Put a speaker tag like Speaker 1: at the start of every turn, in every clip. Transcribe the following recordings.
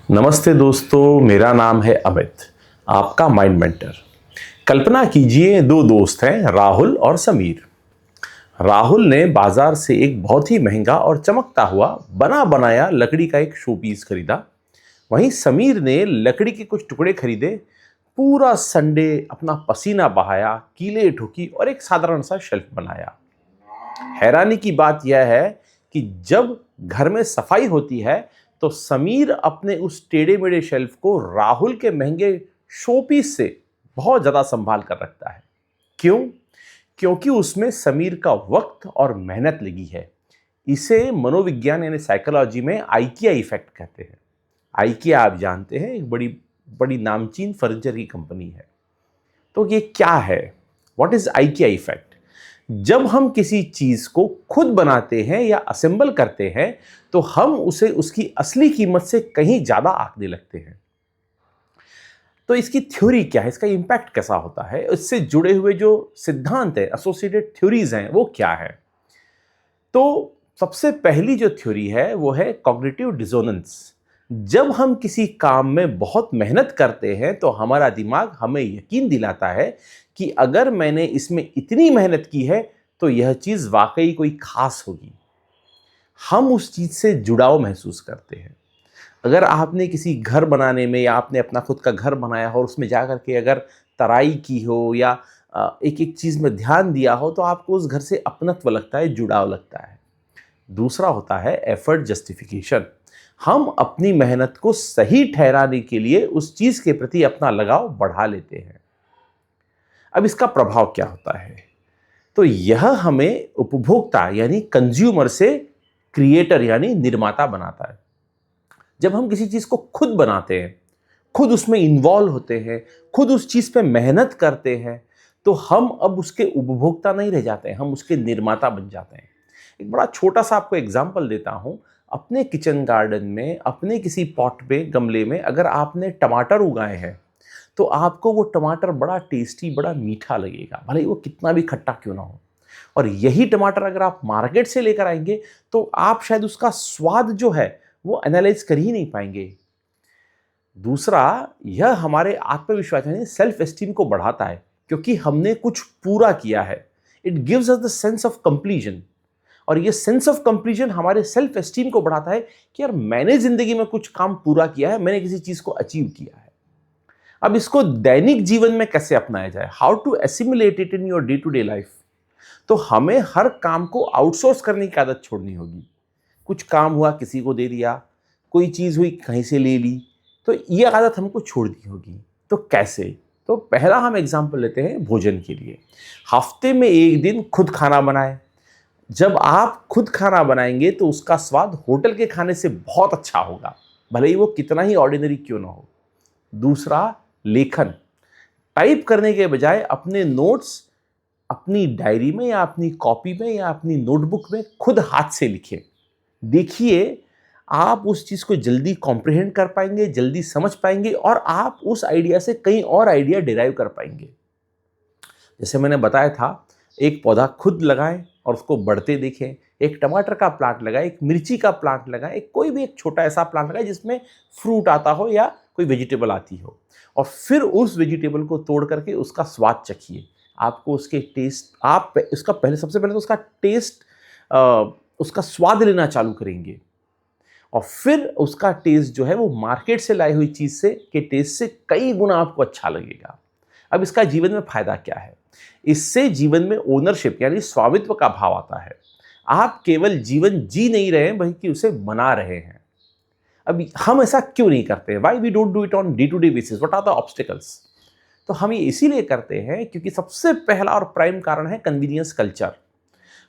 Speaker 1: नमस्ते दोस्तों, मेरा नाम है अमित, आपका माइंड मेंटर। कल्पना कीजिए दो दोस्त हैं, राहुल और समीर। राहुल ने बाजार से एक बहुत ही महंगा और चमकता हुआ बना बनाया लकड़ी का एक शो पीस खरीदा। वहीं समीर ने लकड़ी के कुछ टुकड़े खरीदे, पूरा संडे अपना पसीना बहाया, कीले ठोकी और एक साधारण सा शेल्फ बनाया। हैरानी की बात यह है कि जब घर में सफाई होती है तो समीर अपने उस टेढ़े मेढ़े शेल्फ को राहुल के महंगे शोपीस से बहुत ज्यादा संभाल कर रखता है। क्यों? क्योंकि उसमें समीर का वक्त और मेहनत लगी है। इसे मनोविज्ञान यानी साइकोलॉजी में आइकिया इफेक्ट कहते हैं। आइकिया आप जानते हैं, एक बड़ी बड़ी नामचीन फर्नीचर की कंपनी है। तो ये क्या है? What is IKEA effect? जब हम किसी चीज को खुद बनाते हैं या असेंबल करते हैं तो हम उसे उसकी असली कीमत से कहीं ज्यादा आंकने लगते हैं। तो इसकी थ्योरी क्या है, इसका इंपैक्ट कैसा होता है, इससे जुड़े हुए जो सिद्धांत है, एसोसिएटेड थ्योरीज हैं, वो क्या है? तो सबसे पहली जो थ्योरी है वो है कॉग्निटिव डिसोनेंस। जब हम किसी काम में बहुत मेहनत करते हैं तो हमारा दिमाग हमें यकीन दिलाता है कि अगर मैंने इसमें इतनी मेहनत की है तो यह चीज वाकई कोई खास होगी। हम उस चीज से जुड़ाव महसूस करते हैं। अगर आपने किसी घर बनाने में या आपने अपना खुद का घर बनाया हो और उसमें जा करके अगर तराई की हो या एक एक चीज में ध्यान दिया हो तो आपको उस घर से अपनत्व लगता है, जुड़ाव लगता है। दूसरा होता है एफर्ट जस्टिफिकेशन। हम अपनी मेहनत को सही ठहराने के लिए उस चीज के प्रति अपना लगाव बढ़ा लेते हैं। अब इसका प्रभाव क्या होता है? तो यह हमें उपभोक्ता यानी कंज्यूमर से क्रिएटर यानी निर्माता बनाता है। जब हम किसी चीज को खुद बनाते हैं, खुद उसमें इन्वॉल्व होते हैं, खुद उस चीज पे मेहनत करते हैं, तो हम अब उसके उपभोक्ता नहीं रह जाते हैं, हम उसके निर्माता बन जाते हैं। एक बड़ा छोटा सा आपको एग्जाम्पल देता हूं। अपने किचन गार्डन में, अपने किसी पॉट में, गमले में अगर आपने टमाटर उगाए हैं तो आपको वो टमाटर बड़ा टेस्टी, बड़ा मीठा लगेगा, भले ही वो कितना भी खट्टा क्यों ना हो। और यही टमाटर अगर आप मार्केट से लेकर आएंगे तो आप शायद उसका स्वाद जो है वो एनालाइज कर ही नहीं पाएंगे। दूसरा, यह हमारे आत्मविश्वास यानी सेल्फ एस्टीम को बढ़ाता है क्योंकि हमने कुछ पूरा किया है। It gives us the sense of completion. और ये सेंस ऑफ कंप्लीशन हमारे सेल्फ एस्टीम को बढ़ाता है कि यार मैंने जिंदगी में कुछ काम पूरा किया है, मैंने किसी चीज को अचीव किया है। अब इसको दैनिक जीवन में कैसे अपनाया जाए? How to assimilate it in your day to day life? तो हमें हर काम को आउटसोर्स करने की आदत छोड़नी होगी। कुछ काम हुआ किसी को दे दिया, कोई चीज हुई कहीं से ले ली, तो ये आदत हमको छोड़नी होगी। तो कैसे? तो पहला हम एग्जाम्पल लेते हैं भोजन के लिए। हफ्ते में एक दिन खुद खाना बनाएं। जब आप खुद खाना बनाएंगे तो उसका स्वाद होटल के खाने से बहुत अच्छा होगा, भले ही वो कितना ही ऑर्डिनरी क्यों ना हो। दूसरा, लेखन। टाइप करने के बजाय अपने नोट्स अपनी डायरी में या अपनी कॉपी में या अपनी नोटबुक में खुद हाथ से लिखें। देखिए, आप उस चीज को जल्दी कॉम्प्रिहेंड कर पाएंगे, जल्दी समझ पाएंगे और आप उस आइडिया से कई और आइडिया डिराइव कर पाएंगे। जैसे मैंने बताया था, एक पौधा खुद लगाएं और उसको बढ़ते देखें। एक टमाटर का प्लांट लगाएं, एक मिर्ची का प्लांट लगाएं, एक कोई भी एक छोटा ऐसा प्लांट लगाएं जिसमें फ्रूट आता हो या कोई वेजिटेबल आती हो, और फिर उस वेजिटेबल को तोड़ करके उसका स्वाद चखिए। आपको उसके टेस्ट, आप उसका पहले, सबसे पहले तो उसका टेस्ट, उसका स्वाद लेना चालू करेंगे और फिर उसका टेस्ट जो है वो मार्केट से लाई हुई चीज से के टेस्ट से कई गुना आपको अच्छा लगेगा। अब इसका जीवन में फायदा क्या है? इससे जीवन में ओनरशिप यानी स्वामित्व का भाव आता है। आप केवल जीवन जी नहीं रहे हैं बल्कि उसे बना रहे हैं। अब हम ऐसा क्यों नहीं करते? Why we don't do it on day to day basis? What are the obstacles? तो हम ये इसीलिए करते हैं क्योंकि सबसे पहला और प्राइम कारण है कन्वीनियंस कल्चर।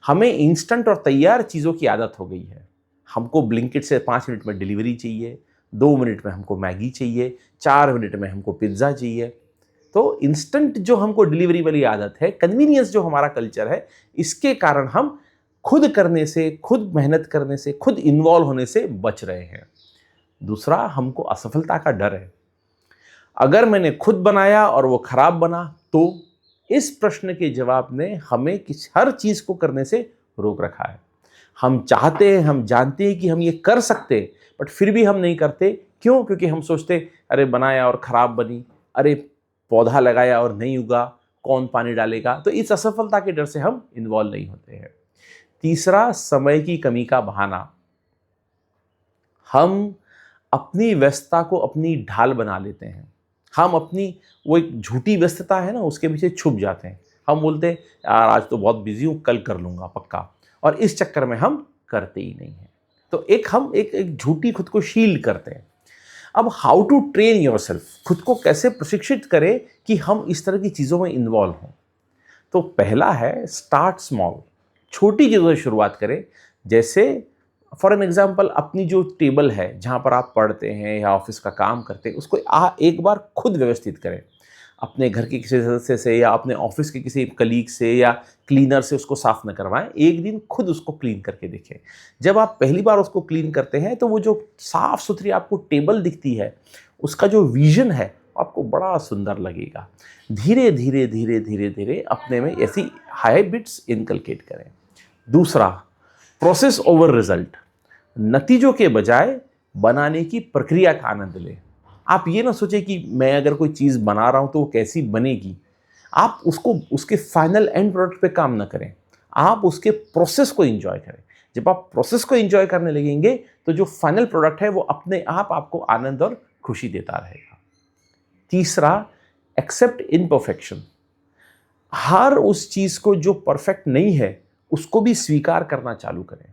Speaker 1: हमें इंस्टेंट और तैयार चीज़ों की आदत हो गई है। हमको ब्लिंकिट से 5 मिनट में डिलीवरी चाहिए, 2 मिनट में हमको मैगी चाहिए, 4 मिनट में हमको पिज्ज़ा चाहिए। तो इंस्टेंट जो हमको डिलीवरी वाली आदत है, कन्वीनियंस जो हमारा कल्चर है, इसके कारण हम खुद करने से, खुद मेहनत करने से, खुद इन्वॉल्व होने से बच रहे हैं। दूसरा, हमको असफलता का डर है। अगर मैंने खुद बनाया और वो खराब बना तो? इस प्रश्न के जवाब ने हमें हर चीज को करने से रोक रखा है। हम चाहते हैं, हम जानते हैं कि हम ये कर सकते हैं, बट फिर भी हम नहीं करते क्यों? क्योंकि हम सोचते अरे बनाया और ख़राब बनी, अरे पौधा लगाया और नहीं उगा, कौन पानी डालेगा? तो इस असफलता के डर से हम इन्वॉल्व नहीं होते हैं। तीसरा, समय की कमी का बहाना। हम अपनी व्यस्तता को अपनी ढाल बना लेते हैं। हम अपनी वो एक झूठी व्यस्तता है ना, उसके पीछे छुप जाते हैं। हम बोलते हैं यार आज तो बहुत बिज़ी हूँ, कल कर लूँगा पक्का, और इस चक्कर में हम करते ही नहीं हैं। तो हम एक झूठी खुद को शील्ड करते हैं। अब हाउ टू ट्रेन योरसेल्फ, खुद को कैसे प्रशिक्षित करें कि हम इस तरह की चीज़ों में इन्वॉल्व हों? तो पहला है स्टार्ट स्मॉल, छोटी चीज़ों से शुरुआत करें। जैसे फॉर एन एग्जांपल, अपनी जो टेबल है जहाँ पर आप पढ़ते हैं या ऑफिस का काम करते हैं, उसको एक बार खुद व्यवस्थित करें। अपने घर के किसी सदस्य से या अपने ऑफिस के किसी कलीग से या क्लीनर से उसको साफ न करवाएं, एक दिन खुद उसको क्लीन करके देखें। जब आप पहली बार उसको क्लीन करते हैं तो वो जो साफ सुथरी आपको टेबल दिखती है, उसका जो विजन है आपको बड़ा सुंदर लगेगा। धीरे धीरे धीरे धीरे धीरे अपने में ऐसी हैबिट्स इनकलकेट करें। दूसरा, प्रोसेस ओवर रिजल्ट, नतीजों के बजाय बनाने की प्रक्रिया का आनंद लें। आप ये ना सोचें कि मैं अगर कोई चीज़ बना रहा हूँ तो वो कैसी बनेगी। आप उसको उसके फाइनल एंड प्रोडक्ट पे काम ना करें, आप उसके प्रोसेस को एंजॉय करें। जब आप प्रोसेस को एंजॉय करने लगेंगे तो जो फाइनल प्रोडक्ट है वो अपने आप आपको आनंद और खुशी देता रहेगा। तीसरा, एक्सेप्ट इम्परफेक्शन। हर उस चीज़ को जो परफेक्ट नहीं है उसको भी स्वीकार करना चालू करें।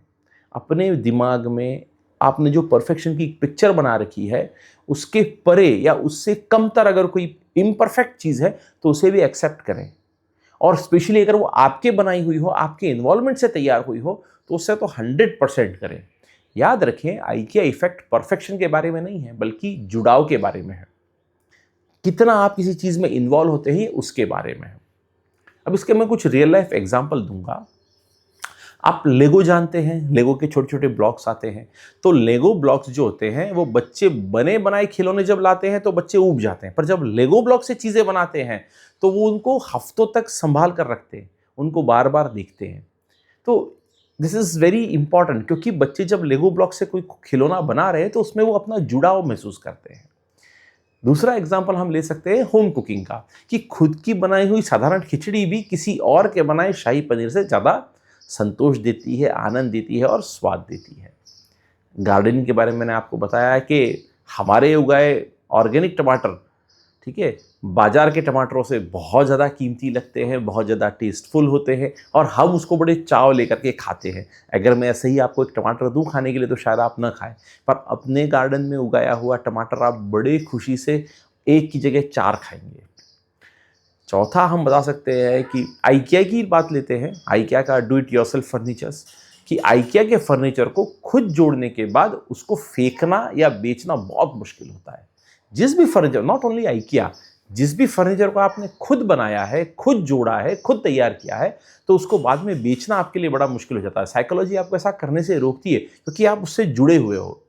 Speaker 1: अपने दिमाग में आपने जो परफेक्शन की पिक्चर बना रखी है, उसके परे या उससे कमतर अगर कोई इम्परफेक्ट चीज़ है तो उसे भी एक्सेप्ट करें। और स्पेशली अगर वो आपके बनाई हुई हो, आपके इन्वॉल्वमेंट से तैयार हुई हो, तो उससे तो 100% करें। याद रखें, आइकिया इफेक्ट परफेक्शन के बारे में नहीं है, बल्कि जुड़ाव के बारे में है। कितना आप किसी चीज़ में इन्वॉल्व होते हैं उसके बारे में है। अब इसके मैं कुछ रियल लाइफ एग्जाम्पल दूंगा। आप लेगो जानते हैं, लेगो के छोटे छोटे ब्लॉक्स आते हैं। तो लेगो ब्लॉक्स जो होते हैं वो बच्चे बने बनाए खिलौने जब लाते हैं तो बच्चे ऊब जाते हैं, पर जब लेगो ब्लॉक से चीज़ें बनाते हैं तो वो उनको हफ्तों तक संभाल कर रखते हैं, उनको बार बार देखते हैं। तो दिस इज़ वेरी इंपॉर्टेंट, क्योंकि बच्चे जब लेगो ब्लॉक से कोई खिलौना बना रहे हैं तो उसमें वो अपना जुड़ाव महसूस करते हैं। दूसरा एग्जाम्पल हम ले सकते हैं होम कुकिंग का, कि खुद की बनाई हुई साधारण खिचड़ी भी किसी और के बनाए शाही पनीर से ज़्यादा संतोष देती है, आनंद देती है और स्वाद देती है। गार्डनिंग के बारे में मैंने आपको बताया है कि हमारे उगाए ऑर्गेनिक टमाटर, ठीक है, बाजार के टमाटरों से बहुत ज़्यादा कीमती लगते हैं, बहुत ज़्यादा टेस्टफुल होते हैं और हम उसको बड़े चाव लेकर के खाते हैं। अगर मैं ऐसे ही आपको एक टमाटर दूं खाने के लिए तो शायद आप ना खाएं, पर अपने गार्डन में उगाया हुआ टमाटर आप बड़े खुशी से एक की जगह 4 खाएंगे। चौथा हम बता सकते हैं कि आइकिया की बात लेते हैं, आइकिया का डू इट योरसेल्फ फर्नीचर्स, कि आइकिया के फर्नीचर को खुद जोड़ने के बाद उसको फेंकना या बेचना बहुत मुश्किल होता है। जिस भी फर्नीचर, नॉट ओनली आइकिया, जिस भी फर्नीचर को आपने खुद बनाया है, खुद जोड़ा है, खुद तैयार किया है, तो उसको बाद में बेचना आपके लिए बड़ा मुश्किल हो जाता है। साइकोलॉजी आपको ऐसा करने से रोकती है क्योंकि आप उससे जुड़े हुए हो।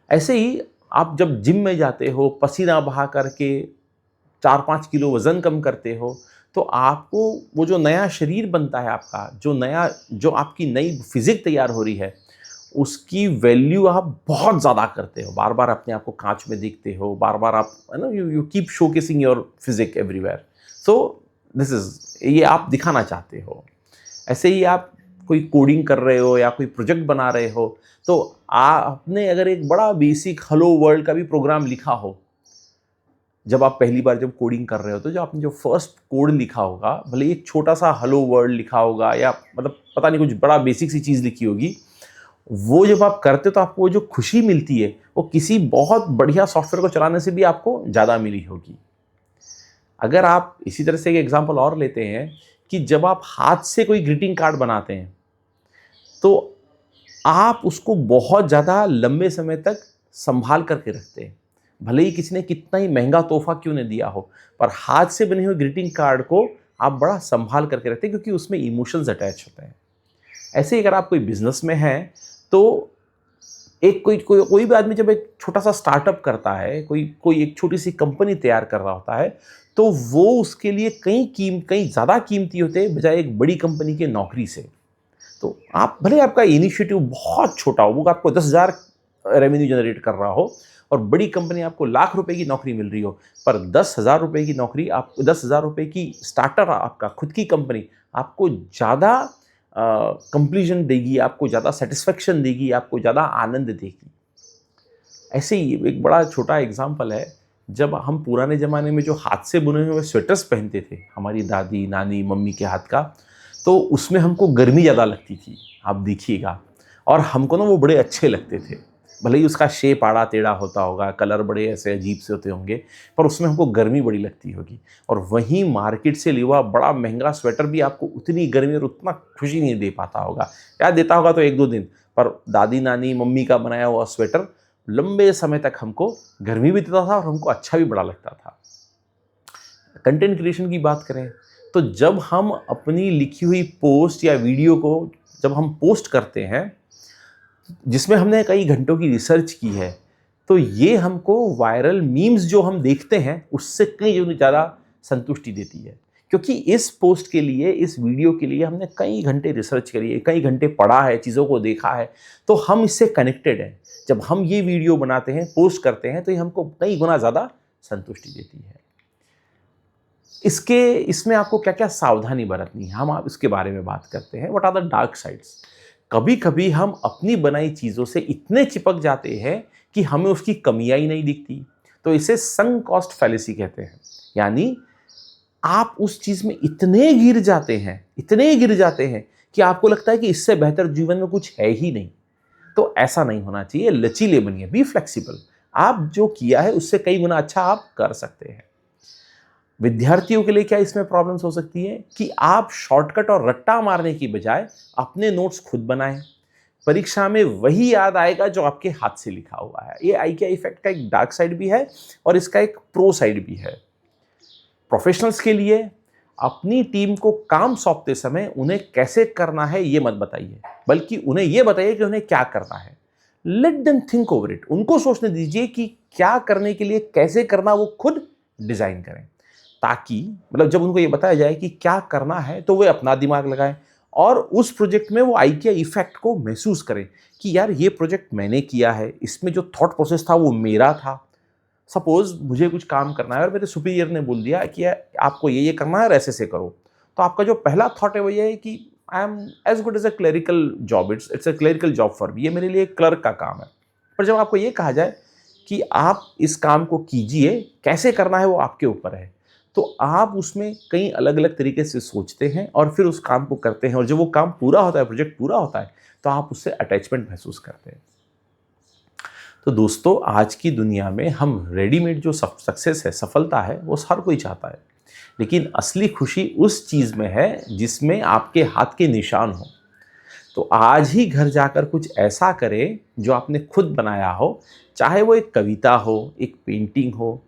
Speaker 1: ऐसे ही आप जब जिम में जाते हो, पसीना बहा करके 4-5 किलो वज़न कम करते हो, तो आपको वो जो नया शरीर बनता है आपका, जो आपकी नई फिज़िक तैयार हो रही है, उसकी वैल्यू आप बहुत ज़्यादा करते हो। बार-बार अपने आप को काँच में देखते हो, बार-बार आप है ना, you keep showcasing your physique everywhere. So this is, ये आप दिखाना चाहते हो। ऐसे ही आप कोई कोडिंग कर रहे हो या कोई प्रोजेक्ट बना रहे हो, तो आपने अगर एक बड़ा बेसिक हेलो वर्ल्ड का भी प्रोग्राम लिखा हो, जब आप पहली बार जब कोडिंग कर रहे हो तो जो आपने जो फर्स्ट कोड लिखा होगा, भले ही एक छोटा सा हेलो वर्ल्ड लिखा होगा या मतलब पता नहीं कुछ बड़ा बेसिक सी चीज़ लिखी होगी, वो जब आप करते हो तो आपको वो जो खुशी मिलती है वो किसी बहुत बढ़िया सॉफ्टवेयर को चलाने से भी आपको ज़्यादा मिली होगी। अगर आप इसी तरह से एक एग्जांपल और लेते हैं कि जब आप हाथ से कोई ग्रीटिंग कार्ड बनाते हैं तो आप उसको बहुत ज़्यादा लंबे समय तक संभाल करके रखते हैं। भले ही किसी ने कितना ही महंगा तोहफा क्यों नहीं दिया हो, पर हाथ से बने हुए ग्रीटिंग कार्ड को आप बड़ा संभाल करके रखते हैं क्योंकि उसमें इमोशंस अटैच होते हैं। ऐसे ही अगर आप कोई बिजनेस में हैं तो एक कोई भी आदमी जब एक छोटा सा स्टार्टअप करता है, कोई एक छोटी सी कंपनी तैयार कर रहा होता है, तो वो उसके लिए कहीं ज़्यादा कीमती होते हैं बजाय एक बड़ी कंपनी के नौकरी से। तो आप भले आपका इनिशिएटिव बहुत छोटा हो, वो आपको 10,000 रेवेन्यू जनरेट कर रहा हो और बड़ी कंपनी आपको लाख रुपए की नौकरी मिल रही हो, पर 10,000 रुपए की नौकरी, आप 10,000 रुपए की स्टार्टर आपका खुद की कंपनी आपको ज़्यादा कंप्लीशन देगी, आपको ज़्यादा सेटिस्फेक्शन देगी, आपको ज़्यादा आनंद देगी। ऐसे ही एक बड़ा छोटा एग्जाम्पल है, जब हम पुराने ज़माने में जो हाथ से बुने हुए स्वेटर्स पहनते थे, हमारी दादी नानी मम्मी के हाथ का, तो उसमें हमको गर्मी ज़्यादा लगती थी, आप देखिएगा, और हमको ना वो बड़े अच्छे लगते थे। भले ही उसका शेप आड़ा टेढ़ा होता होगा, कलर बड़े ऐसे अजीब से होते होंगे, पर उसमें हमको गर्मी बड़ी लगती होगी। और वहीं मार्केट से लिया हुआ बड़ा महंगा स्वेटर भी आपको उतनी गर्मी और उतना खुशी नहीं दे पाता होगा, या देता होगा तो 1-2 दिन, पर दादी नानी मम्मी का बनाया हुआ स्वेटर लंबे समय तक हमको गर्मी भी देता था और हमको अच्छा भी बड़ा लगता था। कंटेंट क्रिएशन की बात करें तो जब हम अपनी लिखी हुई पोस्ट या वीडियो को जब हम पोस्ट करते हैं जिसमें हमने कई घंटों की रिसर्च की है, तो ये हमको वायरल मीम्स जो हम देखते हैं उससे कई ज़्यादा संतुष्टि देती है, क्योंकि इस पोस्ट के लिए, इस वीडियो के लिए हमने कई घंटे रिसर्च करी है, कई घंटे पढ़ा है, चीज़ों को देखा है, तो हम इससे कनेक्टेड हैं। जब हम ये वीडियो बनाते हैं, पोस्ट करते हैं, तो ये हमको कई गुना ज़्यादा संतुष्टि देती है। इसमें आपको क्या क्या सावधानी बरतनी है, हम आप इसके बारे में बात करते हैं। What are the dark sides. कभी कभी हम अपनी बनाई चीज़ों से इतने चिपक जाते हैं कि हमें उसकी कमियां ही नहीं दिखती, तो इसे संक कॉस्ट फैलेसी कहते हैं। यानी आप उस चीज़ में इतने गिर जाते हैं कि आपको लगता है कि इससे बेहतर जीवन में कुछ है ही नहीं। तो ऐसा नहीं होना चाहिए, लचीले बनिए, बी फ्लेक्सिबल। आप जो किया है उससे कई गुना अच्छा आप कर सकते हैं। विद्यार्थियों के लिए क्या इसमें प्रॉब्लम्स हो सकती है कि आप शॉर्टकट और रट्टा मारने की बजाय अपने नोट्स खुद बनाएं। परीक्षा में वही याद आएगा जो आपके हाथ से लिखा हुआ है। ये आइकिया इफेक्ट का एक डार्क साइड भी है और इसका एक प्रो साइड भी है। प्रोफेशनल्स के लिए अपनी टीम को काम सौंपते समय उन्हें कैसे करना है ये मत बताइए, बल्कि उन्हें ये बताइए कि उन्हें क्या करना है। Let them think over it. उनको सोचने दीजिए कि क्या करने के लिए, कैसे करना, वो खुद डिजाइन करें, ताकि मतलब जब उनको ये बताया जाए कि क्या करना है तो वे अपना दिमाग लगाएं और उस प्रोजेक्ट में वो आइकिया इफेक्ट को महसूस करें कि यार ये प्रोजेक्ट मैंने किया है, इसमें जो थॉट प्रोसेस था वो मेरा था। सपोज मुझे कुछ काम करना है और मेरे सुपीरियर ने बोल दिया कि आपको ये करना है और ऐसे से करो, तो आपका जो पहला थॉट है वो ये है कि I am as good as a clerical job, it's a clerical job for me, ये मेरे लिए क्लर्क का काम है। पर जब आपको ये कहा जाए कि आप इस काम को कीजिए, कैसे करना है वो आपके ऊपर है, तो आप उसमें कई अलग अलग तरीके से सोचते हैं और फिर उस काम को करते हैं, और जब वो काम पूरा होता है, प्रोजेक्ट पूरा होता है, तो आप उससे अटैचमेंट महसूस करते हैं। तो दोस्तों, आज की दुनिया में हम रेडीमेड जो सक्सेस है, सफलता है, वो हर कोई चाहता है, लेकिन असली खुशी उस चीज़ में है जिसमें आपके हाथ के निशान हो। तो आज ही घर जाकर कुछ ऐसा करें जो आपने खुद बनाया हो, चाहे वो एक कविता हो, एक पेंटिंग हो,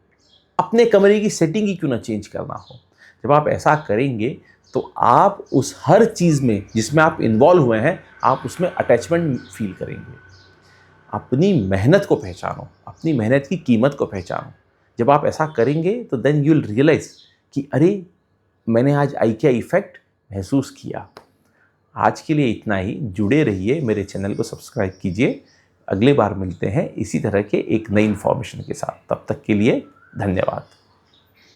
Speaker 1: अपने कमरे की सेटिंग ही क्यों ना चेंज करना हो। जब आप ऐसा करेंगे तो आप उस हर चीज़ में जिसमें आप इन्वॉल्व हुए हैं, आप उसमें अटैचमेंट फील करेंगे। अपनी मेहनत को पहचानो, अपनी मेहनत की कीमत को पहचानो। जब आप ऐसा करेंगे तो देन यू विल रियलाइज कि अरे, मैंने आज आइकिया इफेक्ट महसूस किया। आज के लिए इतना ही। जुड़े रहिए, मेरे चैनल को सब्सक्राइब कीजिए। अगली बार मिलते हैं इसी तरह के एक नई इन्फॉर्मेशन के साथ। तब तक के लिए धन्यवाद।